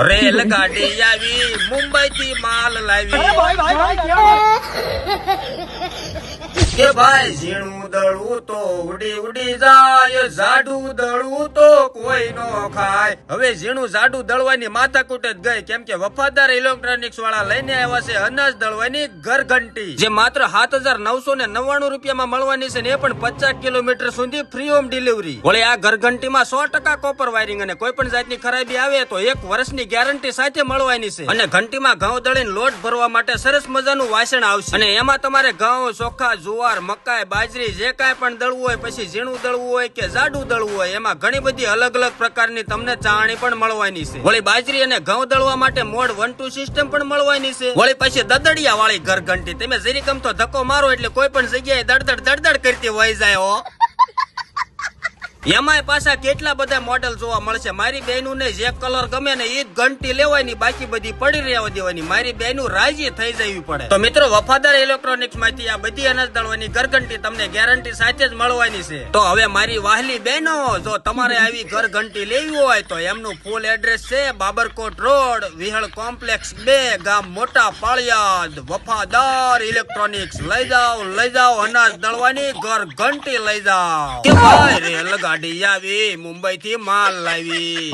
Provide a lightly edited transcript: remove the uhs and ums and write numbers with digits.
રેલગાડી આવી મુંબઈ થી માલ લાવી કે ભાઈ ઝીણું દળવું તો ઉડી ઉડી જાય, જાડું દળવું તો કોઈ નો ખાય. હવે ઝીણું જાડું દળવાની માથાકૂટ જ ગઈ, કેમ કે વફાદાર ઇલેક્ટ્રોનિક્સ વાળા લઈને આવ્યા છે અનાજ દળવાની ઘરઘંટી, જે માત્ર 7,999 રૂપિયામાં મળવાની છે, ને એ પણ 50 કિલોમીટર સુધી ફ્રી હોમ ડિલિવરી. વળી આ ઘરઘંટીમાં 100% કોપર વાયરિંગ અને કોઈ પણ જાતની ખરાબી આવે તો 1 વર્ષની ગેરંટી સાથે મળવાની છે. અને ઘંટીમાં ઘઉં દળીને લોટ ભરવા માટે સરસ મજાનું વાસણ આવશે, અને એમાં તમારે ઘઉં, ચોખા, જુવાર, મકાઈ, બાજરી જે કાંઈ પણ દળવું હોય, પછી ઝીણું દળવું હોય કે જાડું દળવું હોય, એમાં ઘણી બધી અલગ અલગ પ્રકારની તમને ચાળણી પણ મળવાની છે. વળી બાજરી અને ઘઉં દળવા માટે મોડ 1-2 સિસ્ટમ પણ મળવાની છે. વળી પછી દદડિયા વાળી ઘરઘંટી, તમે જરી ગમતો ધક્કો મારો એટલે કોઈ પણ જગ્યાએ દડદડ કરતી વહી જાય હો. એમાંય પાછા કેટલા બધા મોડેલ જોવા મળશે. મારી બેનું ને જે કલર ગમે ને એ જ ઘંટી લેવાની, બાકી બધી પડી રહેવા દેવાની. મારી બેનું રાજી થઈ જવી પડે. તો મિત્રો, વફાદાર ઇલેક્ટ્રોનિક્સ માંથી આ બધી અનાજ દળવાની ઘરઘંટી તમને ગેરંટી સાથે જ મળવાની છે. તો હવે મારી વાહલી બહેનો, જો તમારે આવી ઘરઘંટી લેવી હોય તો એમનું ફૂલ એડ્રેસ છે બાબરકોટ રોડ, વિહળ કોમ્પ્લેક્સ 2, ગામ મોટા પાળિયાદ. વફાદાર ઇલેક્ટ્રોનિક્સ, લઈ જાઓ અનાજ દળવાની ઘરઘંટી લઈ જાઓ. કે ભાઈ રેલગાડી આવી મુંબઈ થી માલ લાવી.